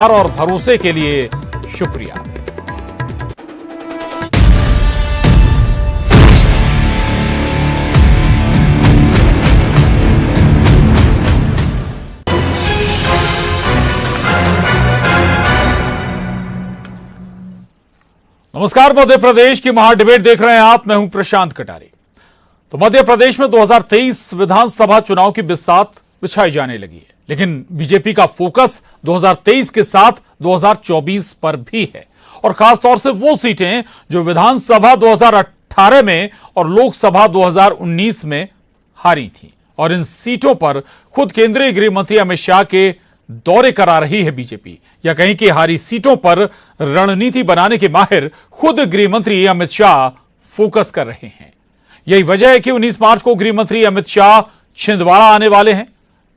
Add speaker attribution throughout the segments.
Speaker 1: और भरोसे के लिए शुक्रिया। नमस्कार, मध्य प्रदेश की महाडिबेट देख रहे हैं आप। मैं हूं प्रशांत कटारी। तो मध्य प्रदेश में 2023 विधानसभा चुनाव की बिसात बिछाई जाने लगी है, लेकिन बीजेपी का फोकस 2023 के साथ 2024 पर भी है, और खासतौर से वो सीटें जो विधानसभा 2018 में और लोकसभा 2019 में हारी थी। और इन सीटों पर खुद केंद्रीय गृह मंत्री अमित शाह के दौरे करा रही है बीजेपी, या कहीं कि हारी सीटों पर रणनीति बनाने के माहिर खुद गृह मंत्री अमित शाह फोकस कर रहे हैं। यही वजह है कि 19 मार्च को गृह मंत्री अमित शाह छिंदवाड़ा आने वाले हैं,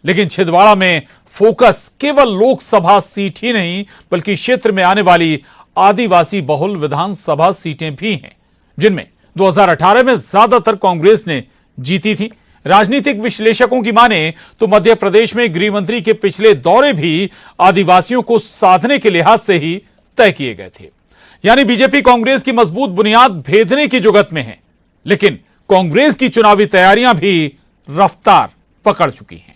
Speaker 1: लेकिन छिंदवाड़ा में फोकस केवल लोकसभा सीट ही नहीं बल्कि क्षेत्र में आने वाली आदिवासी बहुल विधानसभा सीटें भी हैं, जिनमें 2018 में ज्यादातर कांग्रेस ने जीती थी। राजनीतिक विश्लेषकों की माने तो मध्य प्रदेश में गृह मंत्री के पिछले दौरे भी आदिवासियों को साधने के लिहाज से ही तय किए गए थे। यानी बीजेपी कांग्रेस की मजबूत बुनियाद भेदने की जुगत में है, लेकिन कांग्रेस की चुनावी तैयारियां भी रफ्तार पकड़ चुकी हैं।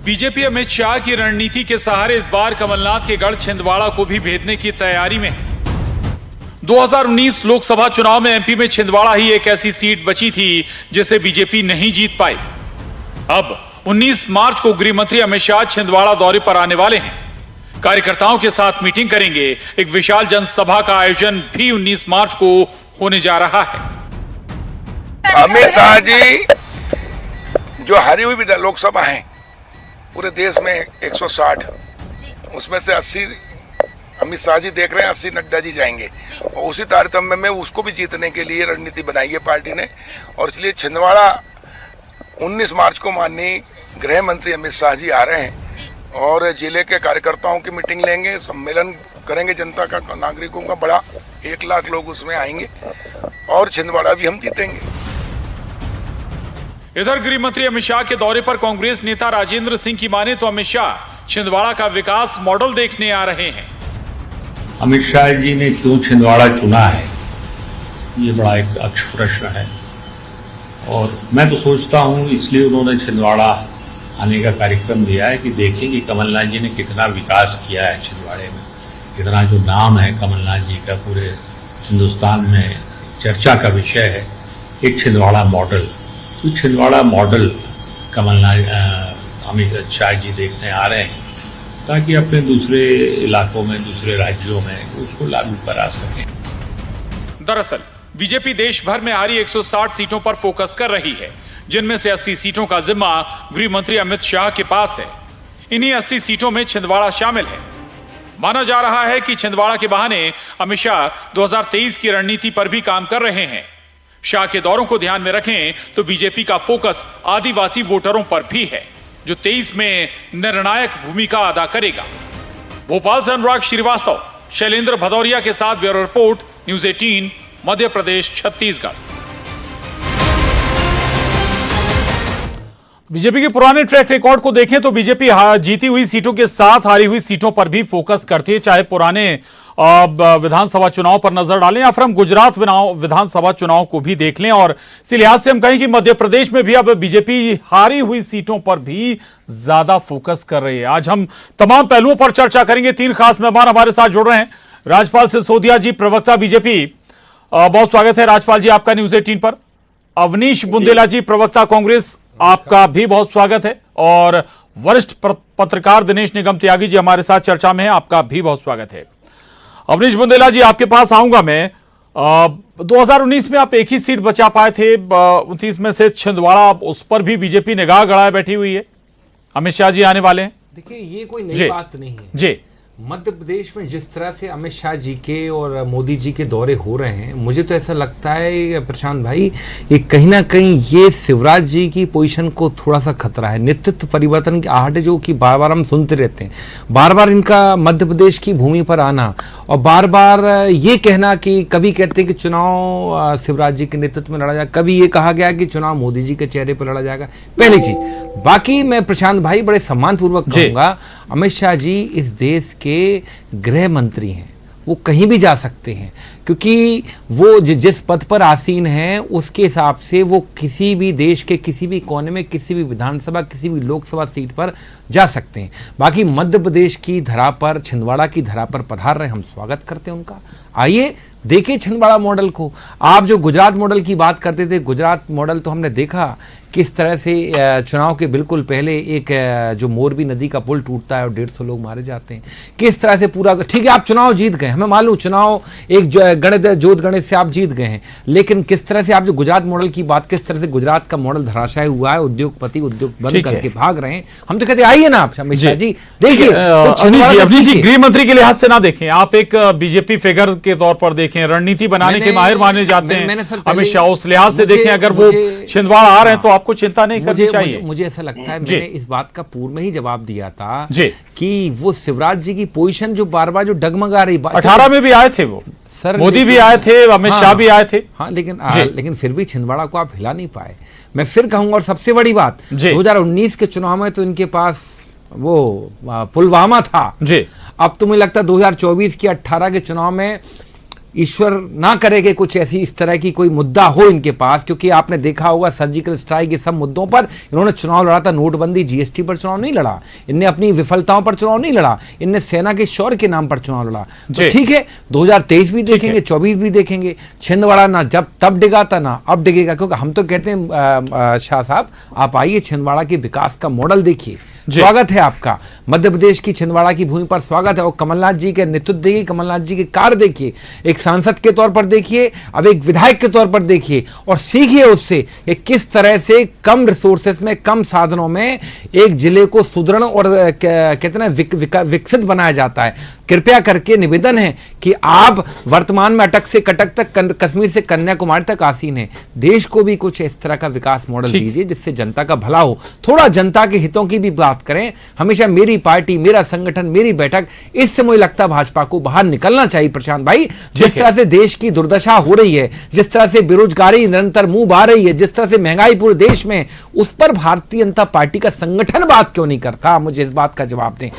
Speaker 1: बीजेपी अमित शाह की रणनीति के सहारे इस बार कमलनाथ के गढ़ छिंदवाड़ा को भी भेदने की तैयारी में है। 2019 लोकसभा चुनाव में एमपी में छिंदवाड़ा ही एक ऐसी सीट बची थी जिसे बीजेपी नहीं जीत पाई। अब 19 मार्च को गृह मंत्री अमित शाह छिंदवाड़ा दौरे पर आने वाले हैं। कार्यकर्ताओं के साथ मीटिंग करेंगे। एक विशाल जनसभा का आयोजन भी 19 मार्च को होने जा रहा है।
Speaker 2: अमित शाह जी जो हारी हुई लोकसभा है पूरे देश में 160, उसमें से 80 अमित शाह जी देख रहे हैं, 80 नड्डा जी जाएंगे। और उसी तारतम्य में उसको भी जीतने के लिए रणनीति बनाई है पार्टी ने, और इसलिए छिंदवाड़ा 19 मार्च को माननीय गृह मंत्री अमित शाह जी आ रहे हैं और जिले के कार्यकर्ताओं की मीटिंग लेंगे, सम्मेलन करेंगे जनता का, नागरिकों का बड़ा, 1 लाख लोग उसमें आएंगे और छिंदवाड़ा भी हम जीतेंगे।
Speaker 1: इधर गृह मंत्री अमित शाह के दौरे पर कांग्रेस नेता राजेंद्र सिंह की माने तो अमित शाह छिंदवाड़ा का विकास मॉडल देखने आ रहे हैं।
Speaker 3: अमित शाह जी ने क्यों छिंदवाड़ा चुना है, ये बड़ा एक अक्ष प्रश्न है, और मैं तो सोचता हूं इसलिए उन्होंने छिंदवाड़ा आने का कार्यक्रम दिया है कि देखें कि कमलनाथ जी ने कितना विकास किया है छिंदवाड़े में। कितना जो नाम है कमलनाथ जी का पूरे हिंदुस्तान में चर्चा का विषय है, एक छिंदवाड़ा मॉडल। तो छिंदवाड़ा मॉडल कमलनाथ अमित शाह जी देखने आ रहे हैं, ताकि अपने दूसरे इलाकों में, दूसरे राज्यों में उसको लागू करा सकें।
Speaker 1: दरअसल बीजेपी देश भर में हारी 160 सीटों पर फोकस कर रही है, जिनमें से 80 सीटों का जिम्मा गृह मंत्री अमित शाह के पास है। इन्हीं 80 सीटों में छिंदवाड़ा शामिल है। माना जा रहा है कि छिंदवाड़ा के बहाने अमित शाह 2023 की रणनीति पर भी काम कर रहे हैं। शाह के दौरों को ध्यान में रखें तो बीजेपी का फोकस आदिवासी वोटरों पर भी है, जो 23 में निर्णायक भूमिका अदा करेगा। भोपाल से अनुराग श्रीवास्तव, शैलेंद्र भदौरिया के साथ bureau report, news 18, Madhya Pradesh, Chhattisgarh. BJP के पुराने ट्रैक रिकॉर्ड को देखें तो बीजेपी जीती हुई सीटों के साथ हारी हुई सीटों पर भी फोकस करती है, चाहे पुराने विधानसभा चुनाव पर नजर डालें या फिर हम गुजरात विधानसभा चुनाव को भी देख लें। और इसी लिहाज से हम कहें कि मध्य प्रदेश में भी अब बीजेपी हारी हुई सीटों पर भी ज्यादा फोकस कर रही है। आज हम तमाम पहलुओं पर चर्चा करेंगे। 3 खास मेहमान हमारे साथ जुड़ रहे हैं। राजपाल सिसोदिया जी, प्रवक्ता बीजेपी, बहुत स्वागत है राजपाल जी आपका न्यूज 18 पर। अवनीश बुंदेला जी, प्रवक्ता कांग्रेस, आपका भी बहुत स्वागत है। और वरिष्ठ पत्रकार दिनेश निगम त्यागी जी हमारे साथ चर्चा में है, आपका भी बहुत स्वागत है। अवनीश बुंदेला जी, आपके पास आऊंगा मैं। 2019 में आप एक ही सीट बचा पाए थे, 29 में से छिंदवाड़ा, उस पर भी बीजेपी निगाह गड़ाए बैठी हुई है। अमित शाह जी आने वाले हैं।
Speaker 4: देखिए, ये कोई नई बात नहीं है
Speaker 1: जी।
Speaker 4: मध्य प्रदेश में जिस तरह से अमित शाह जी के और मोदी जी के दौरे हो रहे हैं, मुझे तो ऐसा लगता है प्रशांत भाई, ये कहीं ना कहीं ये शिवराज जी की पोजीशन को थोड़ा सा खतरा है। नेतृत्व परिवर्तन की आहट जो कि बार बार हम सुनते रहते हैं, बार बार इनका मध्य प्रदेश की भूमि पर आना और बार बार ये कहना कि कभी कहते हैं कि चुनाव शिवराज जी के नेतृत्व में लड़ा जाए, कभी ये कहा गया कि चुनाव मोदी जी के चेहरे पर लड़ा जाएगा। पहली चीज, बाकी मैं प्रशांत भाई बड़े सम्मानपूर्वक कहूंगा, अमित शाह जी इस देश के गृह मंत्री हैं, वो कहीं भी जा सकते हैं, क्योंकि वो जिस पद पर आसीन हैं उसके हिसाब से वो किसी भी देश के किसी भी कोने में, किसी भी विधानसभा, किसी भी लोकसभा सीट पर जा सकते हैं। बाकी मध्य प्रदेश की धरा पर, छिंदवाड़ा की धरा पर पधार रहे, हम स्वागत करते हैं उनका। आइए देखिए छिंदवाड़ा मॉडल को। आप जो गुजरात मॉडल की बात करते थे, गुजरात मॉडल तो हमने देखा किस तरह से चुनाव के बिल्कुल पहले एक जो मोरबी नदी का पुल टूटता है और 150 लोग मारे जाते हैं, किस तरह से पूरा, ठीक है आप चुनाव जीत गए, हमें मालूम चुनाव एक गणित जोत गणित से आप जीत गए हैं, लेकिन किस तरह से आप जो गुजरात मॉडल की बात, किस तरह से गुजरात का मॉडल धराशायी हुआ है, उद्योगपति उद्योग बंद करके भाग रहे हैं। हम तो कहते हैं आइए ना आप अमित शाह जी, देखिए
Speaker 1: अवनीश जी, गृह मंत्री के लिहाज से ना देखें, आप एक बीजेपी फिगर के तौर पर देखें, रणनीति बनाने के माहिर माने जाते हैं अमित शाह, उस लिहाज से देखें, अगर वो छिंदवाड़ा आ रहे हैं तो आपको चिंता नहीं करनी चाहिए।
Speaker 4: मुझे ऐसा लगता है, मैंने इस बात का पूर्व में ही जवाब दिया था कि वो शिवराज जी की पोजीशन जो बार बार जो डगमगा रही,
Speaker 1: 18 में भी आए थे वो, सर मोदी भी आए थे, अमित शाह भी आए थे,
Speaker 4: हाँ, लेकिन फिर भी छिंदवाड़ा को आप हिला नहीं पाए। मैं फिर कहूंगा, और सबसे बड़ी बात, 2019 के चुनाव में तो इनके पास वो पुलवामा था जी, अब तो मुझे लगता है 2024 की 18 के चुनाव में ईश्वर ना करे कि कुछ ऐसी इस तरह की कोई मुद्दा हो इनके पास, क्योंकि आपने देखा होगा सर्जिकल स्ट्राइक, ये सब मुद्दों पर इन्होंने चुनाव लड़ा था। नोटबंदी, जीएसटी पर चुनाव नहीं लड़ा, इनने अपनी विफलताओं पर चुनाव नहीं लड़ा, इनने सेना के शौर्य के नाम पर चुनाव लड़ा। तो ठीक है, 2023 भी देखेंगे, 24 भी देखेंगे, छिंदवाड़ा ना जब तब डिगा था ना अब डिगेगा, क्योंकि हम तो कहते हैं शाह साहब आप आइए, छिंदवाड़ा के विकास का मॉडल देखिए, स्वागत है आपका, मध्य प्रदेश की छिंदवाड़ा की भूमि पर स्वागत है। और कमलनाथ जी के नेतृत्व देखिए, कमलनाथ जी के कार्य देखिए, एक सांसद के तौर पर देखिए, अब एक विधायक के तौर पर देखिए, और सीखिए उससे कि किस तरह से कम रिसोर्सेस में, कम साधनों में एक जिले को सुदृढ़ और कितना विकसित बनाया जाता है। कृपया करके निवेदन है कि आप वर्तमान में अटक से कटक तक, कश्मीर से कन्याकुमारी तक आसीन है, देश को भी कुछ इस तरह का विकास मॉडल दीजिए जिससे जनता का भला हो, थोड़ा जनता के हितों की भी बात करें। हमेशा मेरी पार्टी, मेरा संगठन, मेरी बैठक, इससे मुझे लगता है भाजपा को बाहर निकलना चाहिए प्रशांत भाई। जिस तरह से देश की दुर्दशा हो रही है, जिस तरह से बेरोजगारी निरंतर मुंह बा रही है, जिस तरह से महंगाई पूरे देश में, उस पर भारतीय जनता पार्टी का संगठन बात क्यों नहीं करता? मुझे इस बात का जवाब दें।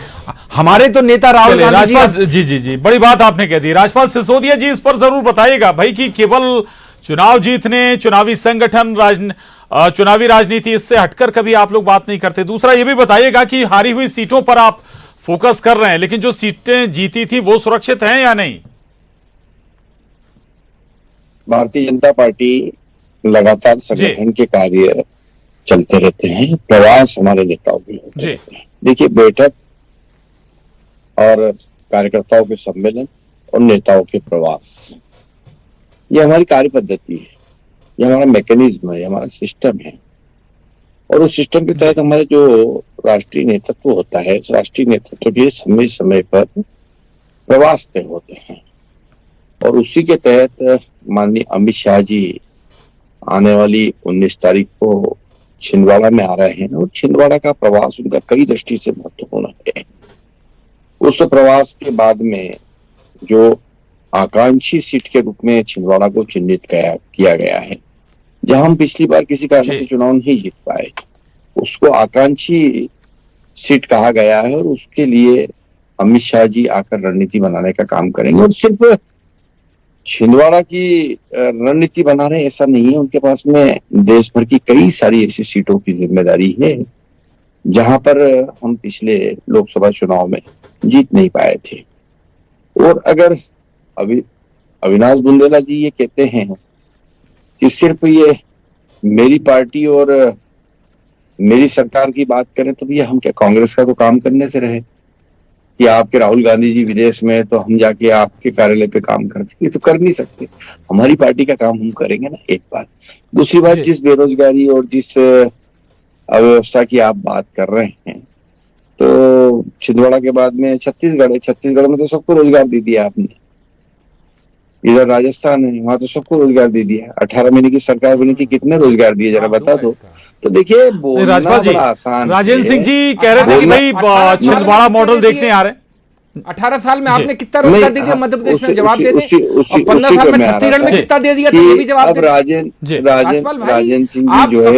Speaker 4: हमारे तो नेता राहुल गांधी
Speaker 1: जी, बड़ी बात आपने कह दी। राजपाल सिसोदिया जी, इस पर जरूर बताइएगा भाई कि केवल चुनाव जीतने, चुनावी संगठन, चुनावी राजनीति, इससे हटकर कभी आप लोग बात नहीं करते। दूसरा ये भी बताइएगा कि हारी हुई सीटों पर आप फोकस कर रहे हैं, लेकिन जो सीटें जीती थी वो सुरक्षित हैं या नहीं?
Speaker 5: भारतीय जनता पार्टी लगातार संगठन के कार्य चलते रहते हैं, प्रवास हमारे नेताओं के होते रहते हैं। देखिए, बैठक और कार्यकर्ताओं के सम्मेलन और नेताओं के प्रवास, ये हमारी कार्य पद्धति है, ये हमारा मैकेनिज्म है, ये हमारा सिस्टम है। और उस सिस्टम के तहत हमारे जो राष्ट्रीय नेतृत्व होता है, उस राष्ट्रीय नेतृत्व के समय समय पर प्रवास तय होते हैं। और उसी के तहत माननीय अमित शाह जी आने वाली 19 तारीख को छिंदवाड़ा में आ रहे हैं, और छिंदवाड़ा का प्रवास उनका कई दृष्टि से महत्वपूर्ण है। उस प्रवास के बाद में जो आकांक्षी सीट के रूप में छिंदवाड़ा को चिन्हित किया गया है, जहां हम पिछली बार किसी कारण से चुनाव नहीं जीत पाए, उसको आकांक्षी सीट कहा गया है। और उसके लिए अमित शाह जी आकर रणनीति बनाने का काम करेंगे। और सिर्फ छिंदवाड़ा की रणनीति बना रहे ऐसा नहीं है, उनके पास में देश भर की कई सारी ऐसी सीटों की जिम्मेदारी है जहां पर हम पिछले लोकसभा चुनाव में जीत नहीं पाए थे। और अगर अविनाश बुंदेला जी ये कहते हैं कि सिर्फ ये मेरी पार्टी और मेरी सरकार की बात करें, तो भैया हम क्या कांग्रेस का तो काम करने से रहे कि आपके राहुल गांधी जी विदेश में, तो हम जाके आपके कार्यालय पे काम करते? ये तो कर नहीं सकते। हमारी पार्टी का काम हम करेंगे ना, एक बात। दूसरी बात, जिस बेरोजगारी और जिस अव्यवस्था की आप बात कर रहे हैं, तो छिंदवाड़ा के बाद में छत्तीसगढ़ है, छत्तीसगढ़ में तो सबको रोजगार दे दिया आपने। इधर राजस्थान है, वहां तो सबको रोजगार दे दिया। 18 महीने की सरकार बनी थी, कितने रोजगार दिए जरा बता दो। तो देखिए बोलना बड़ा आसान।
Speaker 1: राजेंद्र सिंह जी कह रहे थे कि भाई छिंदवाड़ा मॉडल देखने आ रहे हैं।
Speaker 4: 18 साल में आपने कितना रोजगार दे दिया मध्य प्रदेश में, जवाब दे दें। 15 साल में छत्तीसगढ़ में कितना दे दिया, तो ये भी जवाब दे।
Speaker 5: राजेंद्र सिंह जी जो है,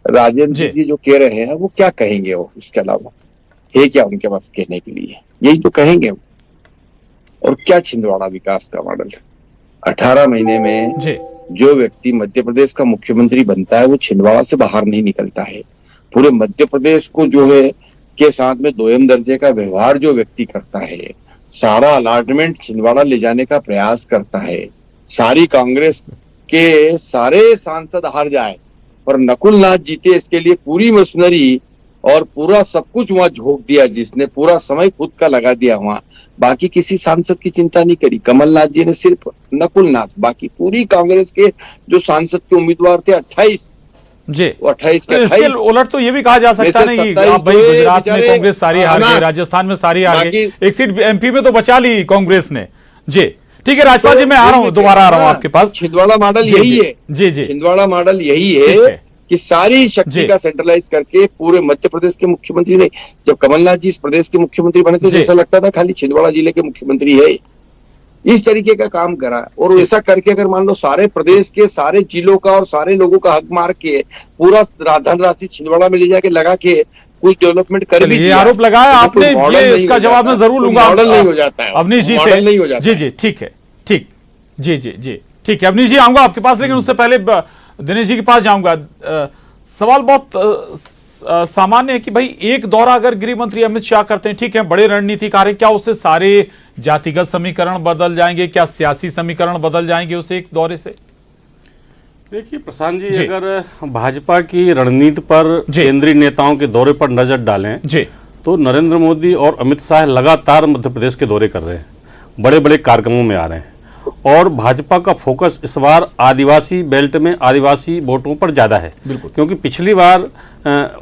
Speaker 5: राजेंद्र सिंह जी जो कह रहे हैं वो क्या कहेंगे, वो इसके अलावा है क्या उनके पास कहने के लिए? यही तो कहेंगे वो। और क्या छिंदवाड़ा विकास का मॉडल? 18 महीने में जो व्यक्ति मध्य प्रदेश का मुख्यमंत्री बनता है वो छिंदवाड़ा से बाहर नहीं निकलता है। पूरे मध्य प्रदेश को जो है के साथ में दोयम दर्जे का व्यवहार जो व्यक्ति करता है, सारा अलॉटमेंट छिंदवाड़ा ले जाने का प्रयास करता है। सारी कांग्रेस के सारे सांसद हार जाए पर नकुल नाथ जीते, इसके लिए पूरी मशीनरी और पूरा सब कुछ वहां झोंक दिया, जिसने पूरा समय खुद का लगा दिया वहां। बाकी किसी सांसद की चिंता नहीं करी। कमलनाथ जी ने सिर्फ नकुल नाथ, बाकी पूरी कांग्रेस के जो सांसद के उम्मीदवार थे 28
Speaker 1: जी,
Speaker 5: वो 28 के
Speaker 1: 28 उलट तो ये भी कहा जा सकता नहीं कि आप भाई गुजरात में कांग्रेस सारी हार गई, राजस्थान में सारी हार गई, एक सीट एमपी में तो बचा ली कांग्रेस ने। जी ठीक है राजपाल जी, मैं आ रहा हूँ, दोबारा आ रहा हूँ आपके पास।
Speaker 5: छिंदवाड़ा मॉडल यही है। जी जी, छिंदवाड़ा मॉडल यही है कि सारी शक्ति का सेंट्रलाइज करके पूरे मध्य प्रदेश के मुख्यमंत्री ने, जब कमलनाथ जी इस प्रदेश के मुख्यमंत्री बने थे तो ऐसा लगता था खाली छिंदवाड़ा जिले के मुख्यमंत्री है। इस तरीके का काम करा और ऐसा करके अगर मान लो सारे प्रदेश के सारे जिलों का और सारे लोगों का हक मार के पूरा धनराशि छिंदवाड़ा में ले जाके लगा के कुछ डेवलपमेंट कर भी दिया।
Speaker 1: आरोप लगाया आपने, ये इसका जवाब मैं जरूर लूंगा।
Speaker 5: मॉडल नहीं हो जाता है
Speaker 1: अवनीश जी से। नहीं हो जाता। जी जी ठीक है, ठीक, जी जी जी ठीक है अवनीश जी, आऊंगा आपके पास, लेकिन उससे पहले दिनेश जी के पास जाऊंगा। सवाल बहुत सामान्य है कि भाई एक दौरा अगर गृह मंत्री अमित शाह करते हैं, ठीक है बड़े रणनीतिकार हैं, क्या उससे सारे जातिगत समीकरण बदल जाएंगे, क्या सियासी समीकरण बदल जाएंगे उसे एक दौरे से?
Speaker 6: देखिए प्रशांत जी, अगर भाजपा की रणनीति पर केंद्रीय नेताओं के दौरे पर नजर डालें तो नरेंद्र मोदी और अमित शाह लगातार मध्य प्रदेश के दौरे कर रहे हैं, बड़े बड़े कार्यक्रमों में आ रहे हैं और भाजपा का फोकस इस बार आदिवासी बेल्ट में आदिवासी वोटों पर ज्यादा है। क्योंकि पिछली बार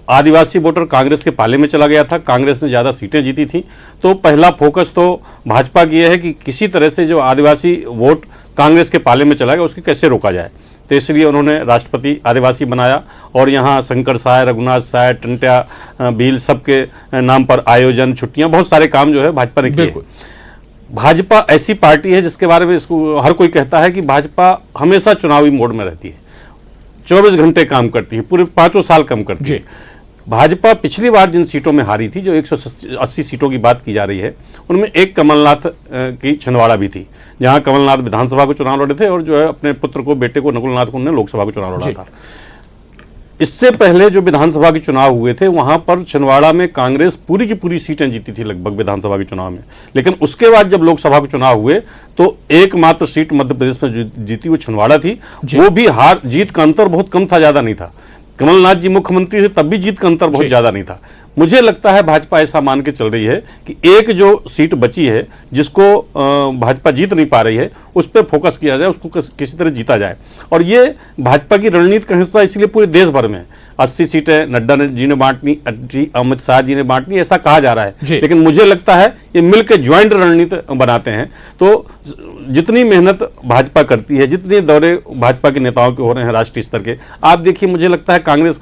Speaker 6: आदिवासी वोटर कांग्रेस के पाले में चला गया था, कांग्रेस ने ज्यादा सीटें जीती थी, तो पहला फोकस तो भाजपा की यह है कि किसी तरह से जो आदिवासी वोट कांग्रेस के पाले में चला गया उसकी कैसे रोका जाए। तो इसलिए उन्होंने राष्ट्रपति आदिवासी बनाया और यहाँ शंकर साय, रघुनाथ साय, टंट्या भील सबके नाम पर आयोजन, छुट्टियां, बहुत सारे काम जो है भाजपा ने किए। भाजपा ऐसी पार्टी है जिसके बारे में इसको हर कोई कहता है कि भाजपा हमेशा चुनावी मोड में रहती है, 24 घंटे काम करती है, पूरे 5 साल काम करती है। भाजपा पिछली बार जिन सीटों में हारी थी, जो 180 सीटों की बात की जा रही है, उनमें एक कमलनाथ की छिंदवाड़ा भी थी, जहां कमलनाथ विधानसभा को चुनाव लड़े थे और जो है अपने पुत्र को, बेटे को, नकुल नाथ को उन्होंने लोकसभा को चुनाव लड़ा था। इससे पहले जो विधानसभा के चुनाव हुए थे वहां पर छिंदवाड़ा में कांग्रेस पूरी की पूरी सीटें जीती थी लगभग विधानसभा के चुनाव में, लेकिन उसके बाद जब लोकसभा के चुनाव हुए तो एकमात्र सीट मध्य प्रदेश में जीती वो छिंदवाड़ा थी। वो भी हार जीत का अंतर बहुत कम था, ज्यादा नहीं था। कमलनाथ जी मुख्यमंत्री थे तब भी जीत का अंतर बहुत ज्यादा नहीं था। मुझे लगता है भाजपा ऐसा मान के चल रही है कि एक जो सीट बची है जिसको भाजपा जीत नहीं पा रही है उस पर फोकस किया जाए, उसको किसी तरह जीता जाए। और ये भाजपा की रणनीति का हिस्सा इसलिए पूरे देश भर में 80 सीटें नड्डा जी ने बांटनी, अमित शाह जी ने बांटनी, ऐसा कहा जा रहा है। लेकिन मुझे लगता है ये मिलकर ज्वाइंट रणनीति बनाते हैं तो जितनी मेहनत भाजपा करती है, जितने दौरे भाजपा के नेताओं के हो रहे हैं राष्ट्रीय स्तर के, आप देखिए मुझे लगता है कांग्रेस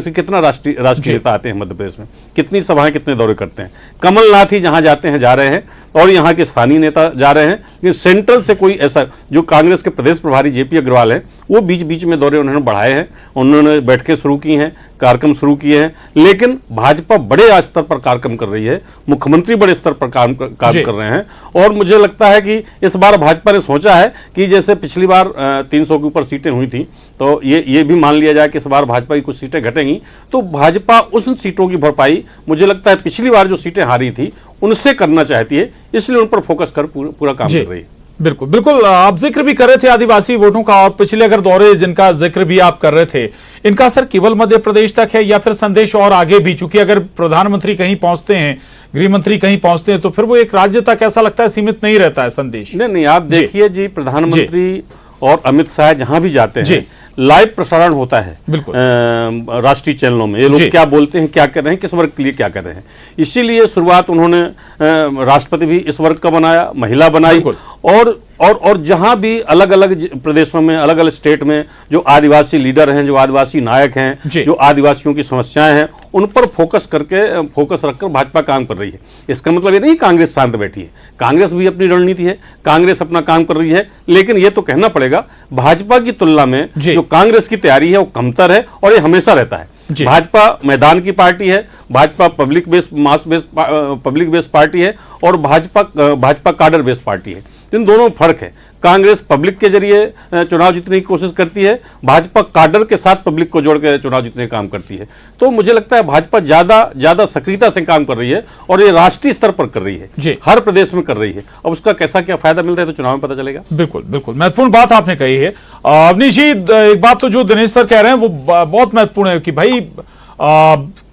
Speaker 6: के कितना राष्ट्रीय नेता आते हैं मध्य प्रदेश में, कितनी सभाएं, कितने दौरे करते हैं। कमलनाथ ही जहां जाते हैं जा रहे हैं और यहाँ के स्थानीय नेता जा रहे हैं, लेकिन सेंट्रल से कोई ऐसा, जो कांग्रेस के प्रदेश प्रभारी जेपी अग्रवाल है वो बीच बीच में दौरे उन्होंने बढ़ाए हैं, उन्होंने बैठकें शुरू की हैं, कार्यक्रम शुरू किए हैं। लेकिन भाजपा बड़े स्तर पर कार्यक्रम कर रही है, मुख्यमंत्री बड़े स्तर पर काम कर रहे हैं और मुझे लगता है कि इस बार भाजपा ने सोचा है कि जैसे पिछली बार 300 के ऊपर सीटें हुई थी तो ये भी मान लिया जाए कि इस बार भाजपा की कुछ सीटें घटेंगी, तो भाजपा उन सीटों की भरपाई मुझे लगता है पिछली बार जो सीटें हारी थी उनसे करना चाहती है, इसलिए उन पर फोकस कर पूरा काम कर रही है।
Speaker 1: बिल्कुल बिल्कुल, आप जिक्र भी कर रहे थे आदिवासी वोटों का और पिछले अगर दौरे जिनका जिक्र भी आप कर रहे थे, इनका असर केवल मध्य प्रदेश तक है या फिर संदेश और आगे भी? चूंकि अगर प्रधानमंत्री कहीं पहुंचते हैं, गृह मंत्री कहीं पहुंचते हैं तो फिर वो एक राज्य तक ऐसा लगता है सीमित नहीं रहता है संदेश।
Speaker 6: नहीं, आप देखिए जी, प्रधानमंत्री और अमित शाह जहां भी जाते हैं लाइव प्रसारण होता है
Speaker 1: बिल्कुल
Speaker 6: राष्ट्रीय चैनलों में, ये लोग क्या बोलते हैं, क्या कर रहे हैं, किस वर्ग के लिए क्या कर रहे हैं। इसीलिए शुरुआत उन्होंने राष्ट्रपति भी इस वर्ग का बनाया, महिला बनाई, और जहां भी अलग अलग प्रदेशों में, अलग अलग स्टेट में जो आदिवासी लीडर हैं, जो आदिवासी नायक हैं, जो आदिवासियों की समस्याएं हैं, उन पर फोकस रखकर भाजपा काम कर रही है। इसका मतलब ये नहीं कांग्रेस शांत बैठी है, कांग्रेस भी अपनी रणनीति है, कांग्रेस अपना काम कर रही है, लेकिन ये तो कहना पड़ेगा भाजपा की तुलना में जो कांग्रेस की तैयारी है वो कमतर है, और ये हमेशा रहता है। भाजपा मैदान की पार्टी है, भाजपा पब्लिक बेस्ड पार्टी है, और भाजपा काडर बेस्ड पार्टी है। इन दोनों में फर्क है। कांग्रेस पब्लिक के जरिए चुनाव जीतने की कोशिश करती है, भाजपा काडर के साथ पब्लिक को जोड़कर चुनाव जीतने का काम करती है। तो मुझे लगता है भाजपा ज्यादा सक्रियता से काम कर रही है, और ये राष्ट्रीय स्तर पर कर रही है, हर प्रदेश में कर रही है। अब उसका कैसा क्या फायदा मिल रहा है तो चुनाव में पता चलेगा।
Speaker 1: बिल्कुल बिल्कुल महत्वपूर्ण बात आपने कही है अवनीश जी। एक बात तो जो दिनेश सर कह रहे हैं वो बहुत महत्वपूर्ण है कि भाई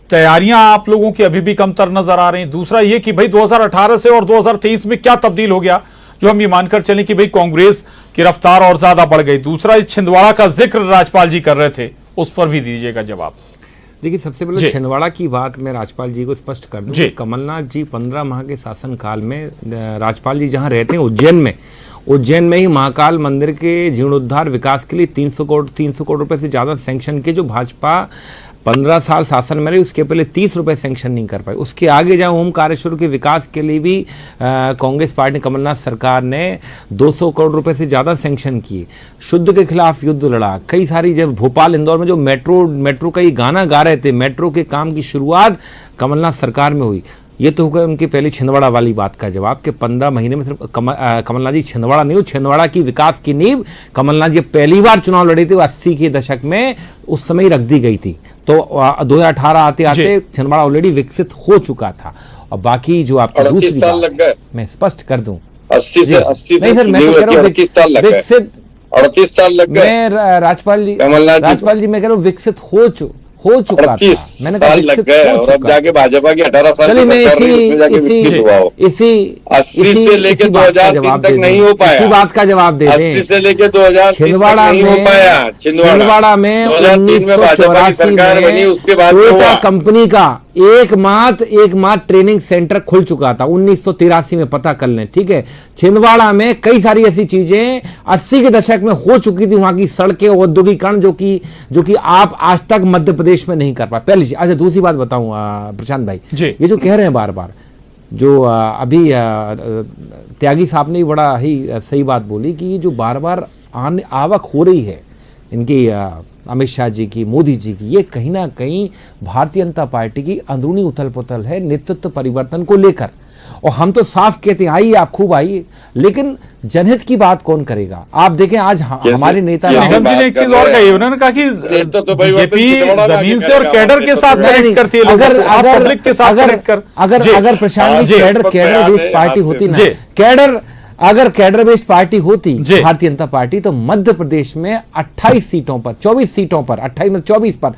Speaker 1: तैयारियां आप लोगों की अभी भी कमतर नजर आ रही हैं। दूसरा ये कि भाई 2018 से और 2023 में क्या तब्दील हो गया जो हम ये मानकर चलें कि भाई कांग्रेस की रफ्तार और ज्यादा बढ़ गई। दूसरा छिंदवाड़ा का जिक्र राज्यपाल जी कर रहे थे, उस पर भी दीजिएगा जवाब।
Speaker 4: देखिए, सबसे पहले छिंदवाड़ा की बात मैं राज्यपाल जी को स्पष्ट कर दूं। कमलनाथ जी 15 माह के शासनकाल में राज्यपाल जी जहां रहते हैं उज्जैन में ही महाकाल मंदिर के जीर्णोद्धार विकास के लिए 300 करोड़ रुपए से ज्यादा सैंक्शन के, जो भाजपा 15 साल शासन में रही उसके पहले 30 रुपए सैंक्शन नहीं कर पाई। उसके आगे जहाँ ओमकारेश्वर के विकास के लिए भी कांग्रेस पार्टी कमलनाथ सरकार ने 200 करोड़ रुपए से ज़्यादा सैंक्शन किए। शुद्ध के खिलाफ युद्ध लड़ा। कई सारी, जब भोपाल इंदौर में जो मेट्रो का ही गाना गा रहे थे, मेट्रो के काम की शुरुआत कमलनाथ सरकार में हुई। ये तो होगा उनकी पहली छिंदवाड़ा वाली बात का जवाब कि 15 महीने में सिर्फ कमलनाथ जी छिंदवाड़ा नहीं, छिंदवाड़ा की विकास की नींव कमलनाथ जी पहली बार चुनाव लड़े थे 80 के दशक में, उस समय ही रख दी गई थी। तो 2018 आते आते छिंदवाड़ा ऑलरेडी विकसित हो चुका था। और बाकी जो आपकी दूसरी बात मैं स्पष्ट कर दूं,
Speaker 5: 80 से
Speaker 4: नहीं सर, मैं तो कह रहा हूँ विकसित
Speaker 5: 38 साल लग गए।
Speaker 4: मैं राज्यपाल जी मैं कह रहा हूँ विकसित हो चुका था। मैंने कहा
Speaker 5: लग गए, और अब जाके भाजपा की 18 साल की सरकार इसी 80 से लेके 2003 तक नहीं हो पाया।
Speaker 4: इसी बात का जवाब दे दें।
Speaker 5: 80 से लेके 2003 तक नहीं हो पाया।
Speaker 4: छिंदवाड़ा में
Speaker 5: 2003 में भाजपा की सरकार बनी, उसके बाद
Speaker 4: टोयोटा कंपनी का एकमात्र ट्रेनिंग सेंटर खुल चुका था 1983 में, पता कर लें, ठीक है। छिंदवाड़ा में कई सारी ऐसी चीजें 80 के दशक में हो चुकी थी, वहां की सड़कें, औद्योगिकरण जो कि आप आज तक मध्य प्रदेश में नहीं कर पाए। पहली चीज। अच्छा, दूसरी बात बताऊं प्रशांत भाई, ये जो कह रहे हैं बार बार, जो अभी त्यागी साहब ने बड़ा ही सही बात बोली कि ये जो बार बार आवक हो रही है इनकी अमित शाह जी की, मोदी जी की, ये कहीं ना कहीं भारतीय जनता पार्टी की अंदरूनी उथल पुथल है नेतृत्व परिवर्तन को लेकर। और हम तो साफ कहते हैं आइए आप खूब आइए, लेकिन जनहित की बात कौन करेगा। आप देखें आज हमारे नेता
Speaker 1: निगम जी ने एक चीज और कही, उन्होंने कहा कि बीजेपी जमीन से और कैडर के साथ कनेक्ट करती है।
Speaker 4: अगर Prashant ji cadre based party होती ना, अगर कैडर बेस्ड पार्टी होती भारतीय जनता पार्टी, तो मध्य प्रदेश में 24 सीटों पर 28 में 24 पर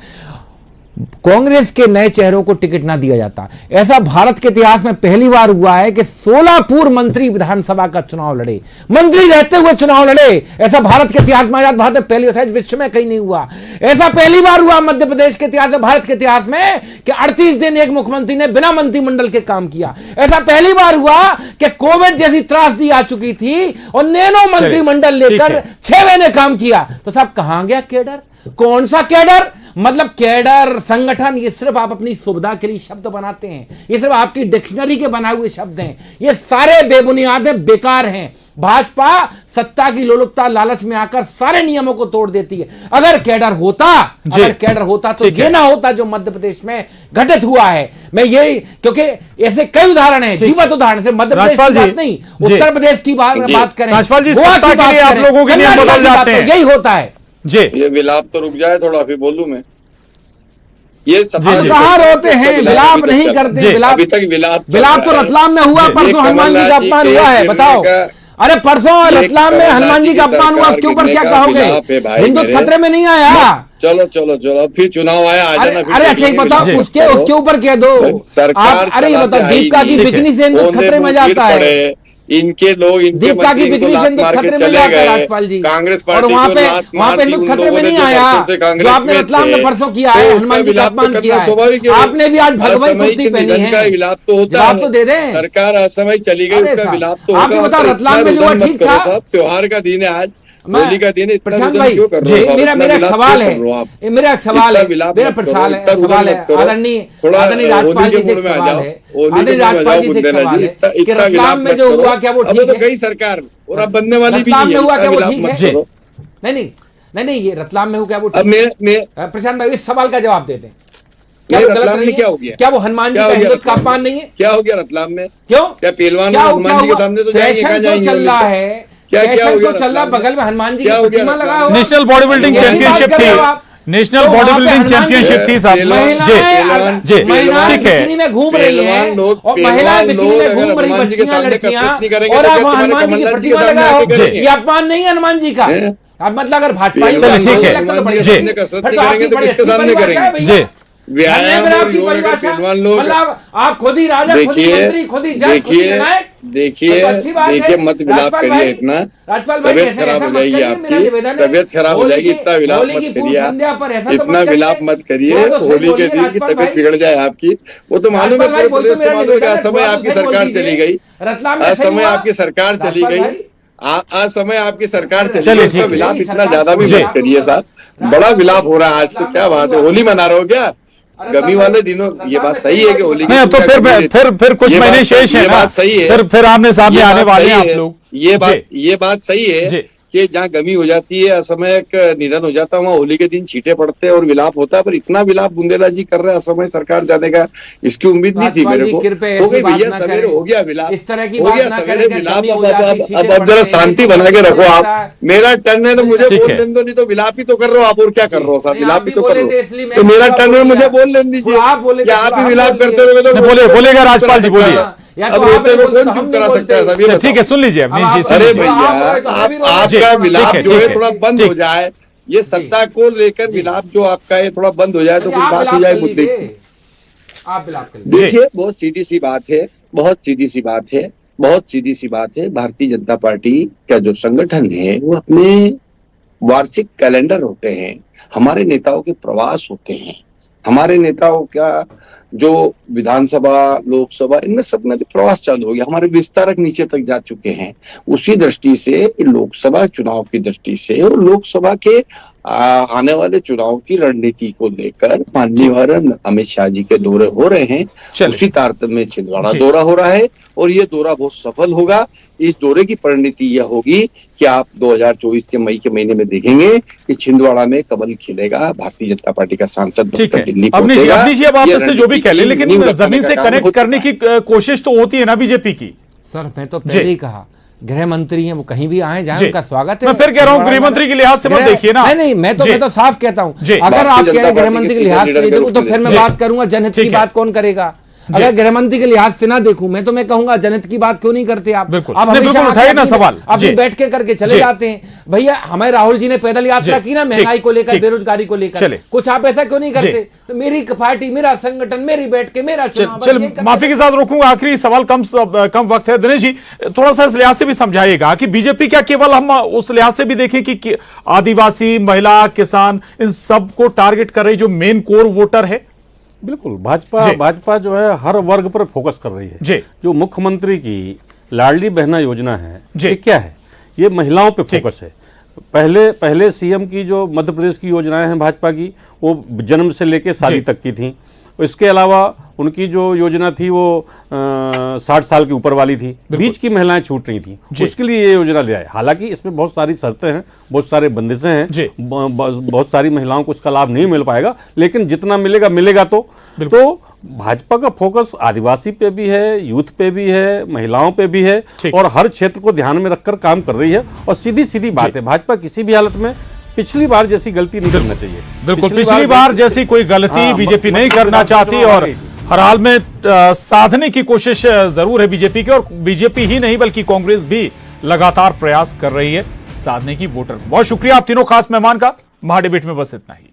Speaker 4: कांग्रेस के नए चेहरों को टिकट ना दिया जाता। ऐसा भारत के इतिहास में पहली बार हुआ है कि 16 पूर्व मंत्री विधानसभा का चुनाव लड़े, मंत्री रहते हुए चुनाव लड़े। ऐसा भारत के इतिहास में, आजाद भारत में पहली बार, विश्व में कहीं नहीं हुआ। ऐसा पहली बार हुआ मध्य प्रदेश के इतिहास में, भारत के इतिहास में, कि 38 दिन एक मुख्यमंत्री ने बिना मंत्रिमंडल के काम किया। ऐसा पहली बार हुआ कि कोविड जैसी त्रासदी आ चुकी थी और नैनो मंत्रिमंडल लेकर 6 महीने काम किया। तो साहब कहां गया कैडर? कौन सा कैडर? मतलब कैडर संगठन, ये सिर्फ आप अपनी सुविधा के लिए शब्द बनाते हैं, ये सिर्फ आपकी डिक्शनरी के बनाए हुए शब्द हैं, ये सारे बेबुनियाद हैं, बेकार हैं। भाजपा सत्ता की लोलुपता लालच में आकर सारे नियमों को तोड़ देती है। अगर कैडर होता तो ये ना होता जो मध्य प्रदेश में घटित हुआ है। मैं यही, क्योंकि ऐसे कई उदाहरण हैं, जीवंत उदाहरण से, मध्य प्रदेश की बात नहीं, उत्तर प्रदेश की बात करें, गोवा की बात करें, यही होता है
Speaker 5: जी। ये विलाप तो रुक जाए थोड़ा, फिर बोलूं मैं। ये
Speaker 4: कहाँ रोते हैं, विलाप नहीं करते।
Speaker 5: अभी तक
Speaker 4: विलाप तो रतलाम में हुआ, परसों हनुमान जी का अपमान हुआ है, बताओ। अरे परसों रतलाम में हनुमान जी का अपमान हुआ, उसके ऊपर क्या कहोगे? हिंदुत्व खतरे में नहीं आया।
Speaker 5: चलो फिर चुनाव आया, आ जाना।
Speaker 4: अरे अच्छा ही बताओ, उसके ऊपर कह दो सरकार। अरे ये बताओ, दीपिका की बिकनी से हिंदुत्व खतरे में जाता है।
Speaker 5: इनके लोग इनके
Speaker 4: दीपिका की बिक्री से हिंदुत्व खतरे में नहीं आता राजपाल जी।
Speaker 5: कांग्रेस
Speaker 4: और
Speaker 5: पार्टी
Speaker 4: वहाँ
Speaker 5: को
Speaker 4: पे
Speaker 5: लात
Speaker 4: वहाँ
Speaker 5: मार
Speaker 4: पे
Speaker 5: दी
Speaker 4: हिंदुत्व
Speaker 5: उन
Speaker 4: खतरे में
Speaker 5: लोगों ने
Speaker 4: नहीं
Speaker 5: जो
Speaker 4: आया
Speaker 5: बरसों से
Speaker 4: जो
Speaker 5: कांग्रेस
Speaker 4: आपने
Speaker 5: में
Speaker 4: रतलाम में
Speaker 5: थे।
Speaker 4: परसों किया
Speaker 5: तो
Speaker 4: है,
Speaker 5: उसका
Speaker 4: हनुमान जी का
Speaker 5: विलाप तो
Speaker 4: अपमान
Speaker 5: करना
Speaker 4: किया है।
Speaker 5: स्वाभाविक है।
Speaker 4: आपने भी आज भगवई
Speaker 5: असमय
Speaker 4: कुर्ती
Speaker 5: के
Speaker 4: पहनी
Speaker 5: निधन का
Speaker 4: है,
Speaker 5: विलाप तो होता
Speaker 4: जवाब
Speaker 5: है।
Speaker 4: तो दे दें।
Speaker 5: सरकार असमय चली गई,
Speaker 4: अरे
Speaker 5: उसका
Speaker 4: साहब,
Speaker 5: विलाप तो
Speaker 4: आप
Speaker 5: होगा।
Speaker 4: भी बताओ,
Speaker 5: तो
Speaker 4: रतलाम
Speaker 5: इतना
Speaker 4: में जो हुआ
Speaker 5: रुदन मत
Speaker 4: ठीक
Speaker 5: करो
Speaker 4: था?
Speaker 5: साहब, त्योहार का दिन है आज,
Speaker 4: मैं-
Speaker 5: होली का दिन है, इतना
Speaker 4: प्रशांत
Speaker 5: रुदन
Speaker 4: भाई,
Speaker 5: क्यों कर रहे हो साहब?
Speaker 4: मेरा
Speaker 5: इतना
Speaker 4: एक
Speaker 5: विलाप
Speaker 4: सवाल
Speaker 5: क्यों
Speaker 4: है,
Speaker 5: कर रहे हो आप?
Speaker 4: मेरा एक सवाल
Speaker 5: इतना
Speaker 4: है,
Speaker 5: विलाप
Speaker 4: मेरा
Speaker 5: मत करो,
Speaker 4: सवाल
Speaker 5: इतना रुदन
Speaker 4: है
Speaker 5: मत करो।
Speaker 4: आदरणीय
Speaker 5: थोड़ा
Speaker 4: राजपाल
Speaker 5: होली
Speaker 4: जी
Speaker 5: के
Speaker 4: से
Speaker 5: मूड
Speaker 4: एक
Speaker 5: में आ
Speaker 4: सवाल
Speaker 5: जाओ,
Speaker 4: है,
Speaker 5: होली के
Speaker 4: आदरणीय
Speaker 5: मूड में आ
Speaker 4: राजपाल
Speaker 5: जाओ
Speaker 4: जी से एक
Speaker 5: बुंदेला
Speaker 4: सवाल
Speaker 5: जी।
Speaker 4: है
Speaker 5: इतना
Speaker 4: कि
Speaker 5: इतना विलाप
Speaker 4: रतलाम में
Speaker 5: मत
Speaker 4: जो
Speaker 5: करो।
Speaker 4: हुआ क्या वो
Speaker 5: अब
Speaker 4: ठीक
Speaker 5: तो
Speaker 4: है?
Speaker 5: गई सरकार और अब बनने वाली भी
Speaker 4: रतलाम
Speaker 5: नहीं
Speaker 4: में
Speaker 5: है,
Speaker 4: हुआ
Speaker 5: इतना
Speaker 4: क्या वो
Speaker 5: विलाप
Speaker 4: ठीक
Speaker 5: मत
Speaker 4: है?
Speaker 5: करो।
Speaker 4: नहीं, ये रतलाम में हुआ क्या वो
Speaker 5: अब
Speaker 4: ठीक
Speaker 5: मैं
Speaker 4: है? प्रशांत भाई इस सवाल का जवाब देते हैं, क्या
Speaker 5: नहीं,
Speaker 4: वो गलत
Speaker 5: रतलाम में
Speaker 4: नहीं
Speaker 5: क्या
Speaker 4: है?
Speaker 5: हो गया?
Speaker 4: क्या वो हनुमान जी
Speaker 5: क्या
Speaker 4: का
Speaker 5: हो गया
Speaker 4: हिंदुत्व का
Speaker 5: रतलाम
Speaker 4: अपमान
Speaker 5: में?
Speaker 4: नहीं है?
Speaker 5: क्या हो गया रतलाम में?
Speaker 4: क्यों?
Speaker 5: क्या पहलवान
Speaker 4: क्या
Speaker 5: हनुमान जी के सामने तो जाएंगे, कहाँ
Speaker 4: फैशन शो
Speaker 5: जाएंगे?
Speaker 4: चल रहा है,
Speaker 5: क्या
Speaker 4: फैशन
Speaker 5: हो गया
Speaker 4: शो चल रहा है,
Speaker 5: रतलाम में?
Speaker 4: बगल में हनुमान जी
Speaker 5: क्या
Speaker 4: की
Speaker 5: हो गया
Speaker 4: प्रतिमा
Speaker 5: रतलाम
Speaker 4: लगा
Speaker 5: में?
Speaker 4: हुआ।
Speaker 1: नेशनल बॉडी बिल्डिंग
Speaker 4: यही बात
Speaker 1: चैंपियनशिप
Speaker 4: कर रहे हो आप।
Speaker 1: थी, नेशनल
Speaker 4: तो
Speaker 1: बॉडी
Speaker 4: वहाँ पे
Speaker 1: बिल्डिंग
Speaker 4: हनुमान जी-
Speaker 1: चैंपियनशिप थी साहब।
Speaker 4: महिलाएं
Speaker 1: जी
Speaker 4: महिलाएं
Speaker 1: ठीक है।
Speaker 4: बिकिनी में घूम रही हैं और महिलाएं बिकिनी में घूम रही बच्चियां लड़कियां और आप वहाँ हनुमान जी की प्रतिमा लगाओ, ये अपमान नहीं है हनुमान जी का। अब मतलब अगर भाजपा ही
Speaker 1: चलिए, ठीक है।
Speaker 5: हनुमान जी के
Speaker 1: जी।
Speaker 5: सामने कसरत
Speaker 4: फिर
Speaker 5: नहीं
Speaker 4: तो
Speaker 5: करेंगे
Speaker 4: आपकी
Speaker 5: तो
Speaker 4: बड़ी
Speaker 5: किसके
Speaker 4: अच्छी
Speaker 5: सामने
Speaker 4: परिभाषा है
Speaker 5: करेंगे?
Speaker 4: भैया।
Speaker 1: जी।
Speaker 5: व्यायाम
Speaker 4: धन्यवाद
Speaker 5: और
Speaker 4: आपकी
Speaker 5: योग अगर
Speaker 4: परिभाषा।
Speaker 5: पहलवान लोग
Speaker 4: मतलब आप खुद ही राजा, खुद ही मंत्री, खुद ही जज, खुद ही निर्णायक।
Speaker 5: देखिए
Speaker 4: तो अच्छी बात है।
Speaker 5: देखिए मत विलाप
Speaker 4: राजपाल
Speaker 5: करिए
Speaker 4: भाई,
Speaker 5: इतना,
Speaker 4: राजपाल भाई
Speaker 5: तबियत
Speaker 4: ऐसा
Speaker 5: खराब
Speaker 4: ऐसा
Speaker 5: हो
Speaker 4: मत
Speaker 5: जाएगी
Speaker 4: करिए, मेरा निवेदन
Speaker 5: आपकी,
Speaker 4: है।
Speaker 5: तबियत खराब हो
Speaker 4: होली
Speaker 5: जाएगी,
Speaker 4: की-
Speaker 5: इतना विलाप
Speaker 4: होली
Speaker 5: मत
Speaker 4: की पूर्व
Speaker 5: करिए
Speaker 4: संध्या पर ऐसा तो
Speaker 5: इतना
Speaker 4: मत करिए।
Speaker 5: विलाप मत करिए,
Speaker 4: थोड़ा तो सही
Speaker 5: होली के
Speaker 4: बोलिए,
Speaker 5: दिन की
Speaker 4: राजपाल
Speaker 5: तबियत
Speaker 4: भाई।
Speaker 5: बिगड़ जाए आपकी। वो तो मालूम है,
Speaker 4: राजपाल भाई,
Speaker 5: पूरे
Speaker 4: बोल तो
Speaker 5: प्रदेश को
Speaker 4: मेरा
Speaker 5: मालूम है कि
Speaker 4: निवेदन है,
Speaker 5: असमय
Speaker 4: थोड़ा तो
Speaker 5: आपकी
Speaker 4: सही बोल
Speaker 5: सरकार
Speaker 4: दीजिए।
Speaker 5: चली गई,
Speaker 4: रतलाम में सही
Speaker 5: असमय
Speaker 4: हुआ?
Speaker 5: आपकी सरकार चली
Speaker 4: राजपाल
Speaker 5: गई,
Speaker 4: भाई,
Speaker 5: असमय आपकी सरकार चली
Speaker 1: चलिए,
Speaker 5: गई,
Speaker 1: ठीक
Speaker 5: उसका
Speaker 1: है।
Speaker 5: विलाप
Speaker 4: यही
Speaker 5: इतना
Speaker 4: सरकार
Speaker 5: ज्यादा भी
Speaker 4: छोड़
Speaker 5: मत
Speaker 4: दी।
Speaker 5: करिए साहब। बड़ा विलाप हो रहा है आज तो, क्या बात है? होली मना रहे हो क्या? गमी वाले दिनों ये बात सही है कि होली
Speaker 1: नहीं, अब तो फिर कुछ महीने शेष है
Speaker 5: ये
Speaker 1: ना,
Speaker 5: बात सही है,
Speaker 1: फिर आमने सामने
Speaker 5: ये
Speaker 1: आने
Speaker 5: बात
Speaker 1: वाले
Speaker 5: सही
Speaker 1: हैं आप
Speaker 5: है।
Speaker 1: लोग।
Speaker 5: ये बात सही है
Speaker 1: जी।
Speaker 5: कि जहाँ गमी हो जाती है, असमय निधन हो जाता है, वहाँ होली के दिन छींटे पड़ते हैं और विलाप होता है। पर इतना विलाप बुंदेला जी कर रहे हैं असमय सरकार जाने का, इसकी उम्मीद नहीं थी मेरे को। हो गई भैया सवेरे, हो गया विलाप,
Speaker 4: इस तरह की
Speaker 5: हो
Speaker 4: बात
Speaker 5: गया
Speaker 4: ना
Speaker 5: सवेरे
Speaker 4: करें,
Speaker 5: विलाप।
Speaker 4: गमी हो जाती,
Speaker 5: अब
Speaker 4: छींटे
Speaker 5: जरा
Speaker 4: पड़ते हैं,
Speaker 5: शांति
Speaker 4: ये
Speaker 5: बना के
Speaker 4: तो
Speaker 5: रखो
Speaker 4: होता
Speaker 5: आप।
Speaker 4: है।
Speaker 5: मेरा टर्न है तो मुझे
Speaker 1: ठीक
Speaker 5: बोल
Speaker 1: है।
Speaker 5: लेने दो, नहीं तो विलाप ही तो कर रहे हो आप, और क्या कर रहे हो साहब?
Speaker 4: नहीं,
Speaker 5: विलाप
Speaker 4: आप
Speaker 5: ही
Speaker 4: भी
Speaker 5: तो कर
Speaker 4: बोले
Speaker 5: रहे
Speaker 4: थे, इसलिए
Speaker 5: हो।
Speaker 4: मैं
Speaker 5: तो मेरा
Speaker 4: थोड़ा
Speaker 5: टर्न है,
Speaker 4: बोल
Speaker 5: मुझे
Speaker 4: दिया।
Speaker 5: बोल लेने दीजिए।
Speaker 4: थोड़ा आप बोले थे,
Speaker 5: या आप
Speaker 4: थोड़ा
Speaker 5: ही
Speaker 4: आप
Speaker 5: विलाप
Speaker 4: बोल
Speaker 5: करते
Speaker 4: दिए।
Speaker 5: रहोगे तो
Speaker 1: बोलेगा राजपाल जी, बोलिए।
Speaker 4: या
Speaker 5: अब
Speaker 4: तो आप
Speaker 5: रोते हुए
Speaker 4: बोलते
Speaker 5: कौन
Speaker 4: तो
Speaker 5: चुप
Speaker 4: हम
Speaker 5: करा
Speaker 4: नहीं
Speaker 5: सकता है
Speaker 4: बोलते।
Speaker 5: साहब? ये
Speaker 1: ठीक है, सुन लीजिए अवनीश जी, सुन
Speaker 5: अरे
Speaker 1: लीजिए।
Speaker 5: भैया,
Speaker 4: आप
Speaker 5: आपका विलाप
Speaker 1: ठीक
Speaker 5: जो
Speaker 1: है,
Speaker 5: है
Speaker 1: ठीक
Speaker 5: थोड़ा
Speaker 1: है,
Speaker 5: बंद
Speaker 1: ठीक।
Speaker 5: हो जाए, ये सत्ता को लेकर विलाप जो आपका है थोड़ा बंद हो जाए तो कुछ
Speaker 4: आप
Speaker 5: बात हो
Speaker 4: विलाप
Speaker 5: जाए
Speaker 4: कर
Speaker 5: मुद्दे की।
Speaker 4: लीजिए, आप विलाप कर लीजिए।
Speaker 5: देखिए बहुत सीधी सी बात है, बहुत सीधी सी बात है, बहुत सीधी सी बात है। भारतीय जनता पार्टी का जो संगठन है वो अपने वार्षिक कैलेंडर होते हैं, हमारे नेताओं के प्रवास होते हैं, हमारे नेताओं का जो विधानसभा लोकसभा इनमें सब में तो प्रवास चालू हो गया, हमारे विस्तारक नीचे तक जा चुके हैं। उसी दृष्टि से लोकसभा चुनाव की दृष्टि से और लोकसभा के आने वाले चुनाव की रणनीति को लेकर माननीय अमित शाह जी के दौरे हो रहे हैं। उसी तारतम्य में छिंदवाड़ा दौरा हो रहा है और ये दौरा बहुत सफल होगा। इस दौरे की परिणति यह होगी कि आप 2024 के मई के महीने में देखेंगे कि छिंदवाड़ा में कमल खिलेगा, भारतीय जनता पार्टी का सांसद दिल्ली पहुंचेगा।
Speaker 1: अब आप इससे जो भी कह ले, लेकिन जमीन से कनेक्ट करने की कोशिश तो होती है ना बीजेपी की।
Speaker 4: सर मैं तो पहले ही कहा, गृह मंत्री हैं, वो कहीं भी आए जाए, उनका स्वागत है।
Speaker 1: मैं फिर कह रहा हूं गृह मंत्री के लिहाज से मत देखिए ना।
Speaker 4: नहीं, मैं तो साफ कहता हूं, अगर आप कह रहे हैं गृह मंत्री के लिहाज से नहीं देखूं तो फिर मैं बात करूंगा जनहित की बात कौन करेगा। अगर गृह मंत्री के लिहाज से ना देखूं मैं तो मैं कहूंगा जनहित की बात क्यों नहीं करते आप? आप हमेशा
Speaker 1: उठाइए ना सवाल,
Speaker 4: अपनी बैठ के करके चले जाते हैं। भैया हमें राहुल जी ने पैदल यात्रा की ना, महंगाई को लेकर, बेरोजगारी को लेकर, कुछ आप ऐसा क्यों नहीं करते? तो मेरी पार्टी, मेरा संगठन, मेरी बैठ के, मेरा चुनाव।
Speaker 1: चल माफी के साथ रोकूंगा, आखिरी सवाल, कम वक्त है। दिनेश जी थोड़ा सा इस लिहाज से भी समझाइएगा कि बीजेपी क्या केवल हम उस लिहाज से भी देखें कि आदिवासी, महिला, किसान, इन सबको टारगेट कर रही जो मेन कोर वोटर है?
Speaker 6: बिल्कुल, भाजपा जो है हर वर्ग पर फोकस कर रही है। जो मुख्यमंत्री की लाडली बहना योजना है, ये क्या है? ये महिलाओं पे फोकस है। पहले सीएम की जो मध्य प्रदेश की योजनाएं हैं भाजपा की, वो जन्म से लेकर शादी तक की थी। इसके अलावा उनकी जो योजना थी वो 60 साल के ऊपर वाली थी, बीच की महिलाएं छूट रही थी, उसके लिए ये योजना ले आए। हालांकि इसमें बहुत सारी शर्तें हैं, बहुत सारे बंदिशें हैं, बहुत सारी महिलाओं को इसका लाभ नहीं मिल पाएगा, लेकिन जितना मिलेगा तो भाजपा का फोकस आदिवासी पे भी है, यूथ पे भी है, महिलाओं पे भी है और हर क्षेत्र को ध्यान में रखकर काम कर रही है। और सीधी बात है, भाजपा किसी भी हालत में पिछली बार जैसी गलती नहीं करना चाहिए।
Speaker 1: बिल्कुल, पिछली बार जैसी कोई गलती बीजेपी नहीं करना चाहती और हर हाल में साधने की कोशिश जरूर है बीजेपी की, और बीजेपी ही नहीं बल्कि कांग्रेस भी लगातार प्रयास कर रही है साधने की वोटर। बहुत शुक्रिया आप तीनों खास मेहमान का। महाडिबेट में बस इतना ही।